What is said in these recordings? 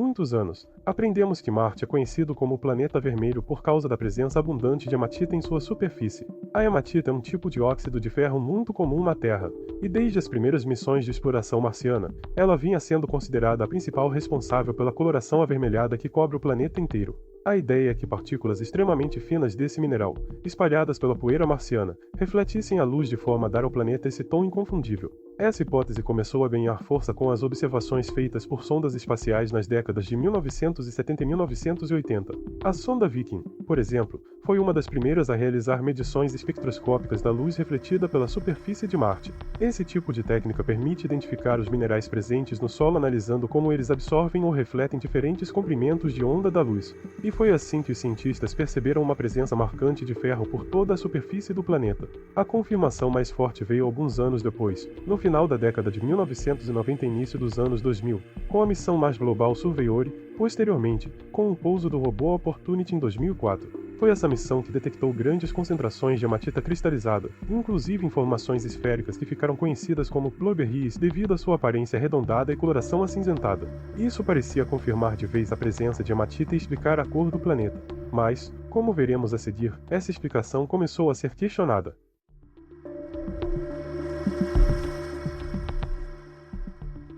muitos anos, aprendemos que Marte é conhecido como o planeta vermelho por causa da presença abundante de hematita em sua superfície. A hematita é um tipo de óxido de ferro muito comum na Terra, e desde as primeiras missões de exploração marciana, ela vinha sendo considerada a principal responsável pela coloração avermelhada que cobre o planeta inteiro. A ideia é que partículas extremamente finas desse mineral, espalhadas pela poeira marciana, refletissem a luz de forma a dar ao planeta esse tom inconfundível. Essa hipótese começou a ganhar força com as observações feitas por sondas espaciais nas décadas de 1970 e 1980. A sonda Viking, por exemplo, foi uma das primeiras a realizar medições espectroscópicas da luz refletida pela superfície de Marte. Esse tipo de técnica permite identificar os minerais presentes no solo analisando como eles absorvem ou refletem diferentes comprimentos de onda da luz. E foi assim que os cientistas perceberam uma presença marcante de ferro por toda a superfície do planeta. A confirmação mais forte veio alguns anos depois, no final da década de 1990 e início dos anos 2000, com a missão Mars Global Surveyor, posteriormente, com o pouso do robô Opportunity em 2004. Foi essa missão que detectou grandes concentrações de hematita cristalizada, inclusive em formações esféricas que ficaram conhecidas como Blobberries devido à sua aparência arredondada e coloração acinzentada. Isso parecia confirmar de vez a presença de hematita e explicar a cor do planeta. Mas, como veremos a seguir, essa explicação começou a ser questionada.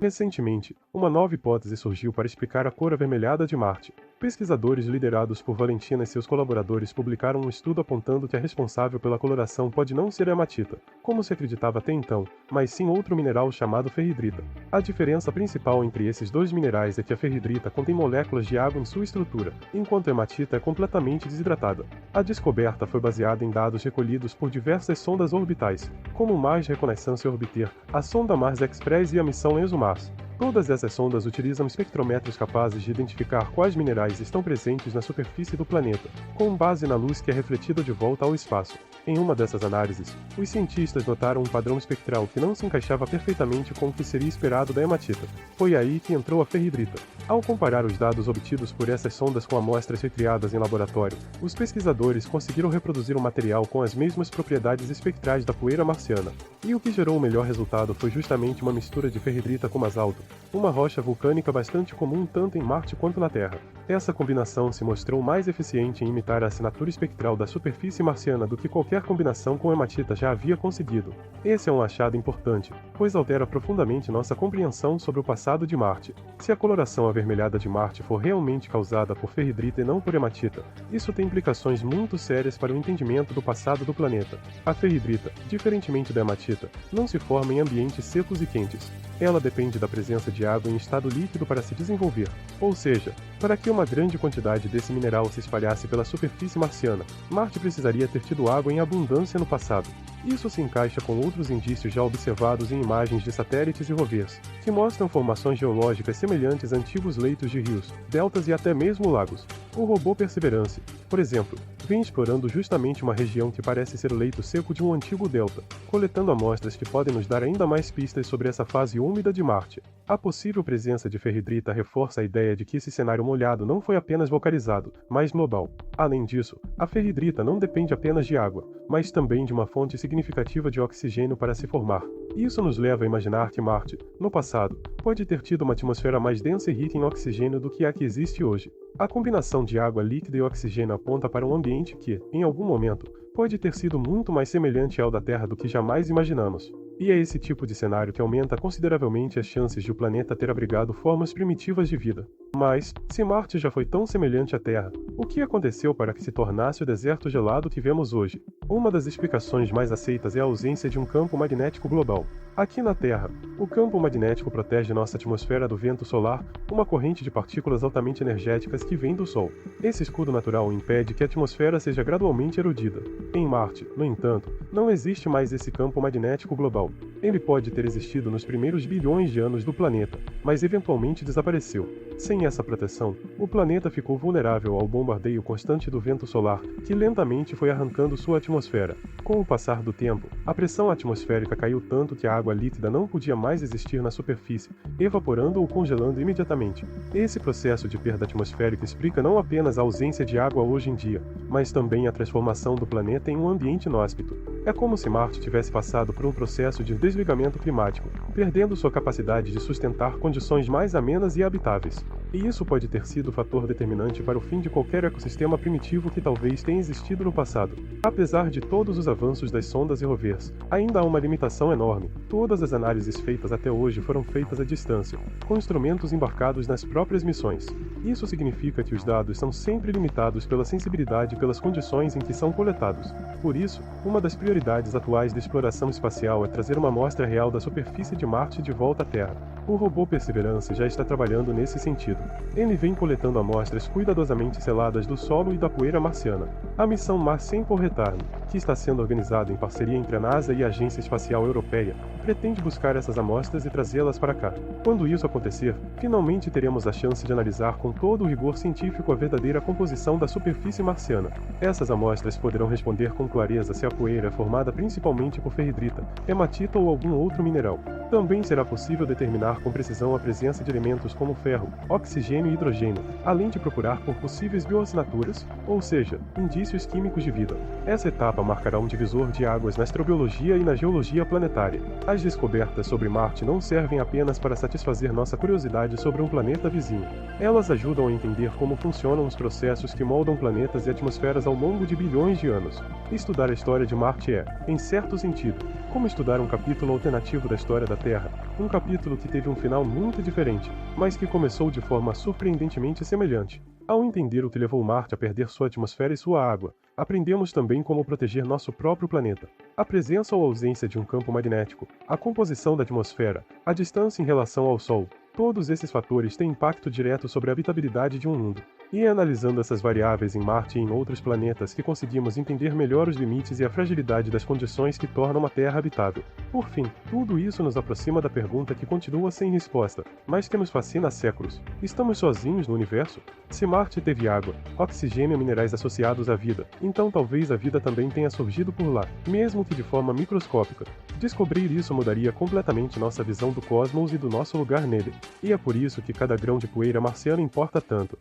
Recentemente, uma nova hipótese surgiu para explicar a cor avermelhada de Marte. Pesquisadores liderados por Valentina e seus colaboradores publicaram um estudo apontando que a responsável pela coloração pode não ser a hematita, como se acreditava até então, mas sim outro mineral chamado ferridrita. A diferença principal entre esses dois minerais é que a ferridrita contém moléculas de água em sua estrutura, enquanto a hematita é completamente desidratada. A descoberta foi baseada em dados recolhidos por diversas sondas orbitais, como o Mars Reconnaissance Orbiter, a sonda Mars Express e a missão ExoMars. Todas essas sondas utilizam espectrometros capazes de identificar quais minerais estão presentes na superfície do planeta, com base na luz que é refletida de volta ao espaço. Em uma dessas análises, os cientistas notaram um padrão espectral que não se encaixava perfeitamente com o que seria esperado da hematita. Foi aí que entrou a ferridrita. Ao comparar os dados obtidos por essas sondas com amostras recriadas em laboratório, os pesquisadores conseguiram reproduzir um material com as mesmas propriedades espectrais da poeira marciana. E o que gerou o melhor resultado foi justamente uma mistura de ferridrita com basalto, uma rocha vulcânica bastante comum tanto em Marte quanto na Terra. Essa combinação se mostrou mais eficiente em imitar a assinatura espectral da superfície marciana do que qualquer combinação com hematita já havia conseguido. Esse é um achado importante, pois altera profundamente nossa compreensão sobre o passado de Marte. Se a coloração avermelhada de Marte for realmente causada por ferridrita e não por hematita, isso tem implicações muito sérias para o entendimento do passado do planeta. A ferridrita, diferentemente da hematita, não se forma em ambientes secos e quentes. Ela depende da presença de água em estado líquido para se desenvolver, ou seja, para que uma grande quantidade desse mineral se espalhasse pela superfície marciana, Marte precisaria ter tido água em abundância no passado. Isso se encaixa com outros indícios já observados em imagens de satélites e rovers, que mostram formações geológicas semelhantes a antigos leitos de rios, deltas e até mesmo lagos. O robô Perseverance, por exemplo, vem explorando justamente uma região que parece ser o leito seco de um antigo delta, coletando amostras que podem nos dar ainda mais pistas sobre essa fase úmida de Marte. A possível presença de ferridrita reforça a ideia de que esse cenário molhado não foi apenas localizado, mas global. Além disso, a ferridrita não depende apenas de água, mas também de uma fonte significativa de oxigênio para se formar. Isso nos leva a imaginar que Marte, no passado, pode ter tido uma atmosfera mais densa e rica em oxigênio do que a que existe hoje. A combinação de água líquida e oxigênio aponta para um ambiente que, em algum momento, pode ter sido muito mais semelhante ao da Terra do que jamais imaginamos. E é esse tipo de cenário que aumenta consideravelmente as chances de o planeta ter abrigado formas primitivas de vida. Mas, se Marte já foi tão semelhante à Terra, o que aconteceu para que se tornasse o deserto gelado que vemos hoje? Uma das explicações mais aceitas é a ausência de um campo magnético global. Aqui na Terra, o campo magnético protege nossa atmosfera do vento solar, uma corrente de partículas altamente energéticas que vem do Sol. Esse escudo natural impede que a atmosfera seja gradualmente erodida. Em Marte, no entanto, não existe mais esse campo magnético global. Ele pode ter existido nos primeiros bilhões de anos do planeta, mas eventualmente desapareceu. Sem essa proteção, o planeta ficou vulnerável ao bombardeio constante do vento solar, que lentamente foi arrancando sua atmosfera. Com o passar do tempo, a pressão atmosférica caiu tanto que a água líquida não podia mais existir na superfície, evaporando ou congelando imediatamente. Esse processo de perda atmosférica explica não apenas a ausência de água hoje em dia, mas também a transformação do planeta em um ambiente inóspito. É como se Marte tivesse passado por um processo de desligamento climático, perdendo sua capacidade de sustentar condições mais amenas e habitáveis. E isso pode ter sido o fator determinante para o fim de qualquer ecossistema primitivo que talvez tenha existido no passado. Apesar de todos os avanços das sondas e rovers, ainda há uma limitação enorme. Todas as análises feitas até hoje foram feitas à distância, com instrumentos embarcados nas próprias missões. Isso significa que os dados são sempre limitados pela sensibilidade e pelas condições em que são coletados. Por isso, uma das prioridades atuais da exploração espacial é trazer uma amostra real da superfície de Marte de volta à Terra. O robô Perseverance já está trabalhando nesse sentido. Ele vem coletando amostras cuidadosamente seladas do solo e da poeira marciana. A missão Mars Sample Return, que está sendo organizada em parceria entre a NASA e a Agência Espacial Europeia, pretende buscar essas amostras e trazê-las para cá. Quando isso acontecer, finalmente teremos a chance de analisar com todo o rigor científico a verdadeira composição da superfície marciana. Essas amostras poderão responder com clareza se a poeira é formada principalmente por ferridrita, hematita ou algum outro mineral. Também será possível determinar com precisão a presença de elementos como ferro, oxigênio e hidrogênio, além de procurar por possíveis bioassinaturas, ou seja, indícios químicos de vida. Essa etapa marcará um divisor de águas na astrobiologia e na geologia planetária. As descobertas sobre Marte não servem apenas para satisfazer nossa curiosidade sobre um planeta vizinho. Elas ajudam a entender como funcionam os processos que moldam planetas e atmosferas ao longo de bilhões de anos. Estudar a história de Marte é, em certo sentido, como estudar um capítulo alternativo da história da Terra, um capítulo que teve um final muito diferente, mas que começou de forma surpreendentemente semelhante. Ao entender o que levou Marte a perder sua atmosfera e sua água, aprendemos também como proteger nosso próprio planeta. A presença ou ausência de um campo magnético, a composição da atmosfera, a distância em relação ao Sol, todos esses fatores têm impacto direto sobre a habitabilidade de um mundo. E é analisando essas variáveis em Marte e em outros planetas que conseguimos entender melhor os limites e a fragilidade das condições que tornam a Terra habitável. Por fim, tudo isso nos aproxima da pergunta que continua sem resposta, mas que nos fascina há séculos. Estamos sozinhos no universo? Se Marte teve água, oxigênio e minerais associados à vida, então talvez a vida também tenha surgido por lá, mesmo que de forma microscópica. Descobrir isso mudaria completamente nossa visão do cosmos e do nosso lugar nele. E é por isso que cada grão de poeira marciana importa tanto.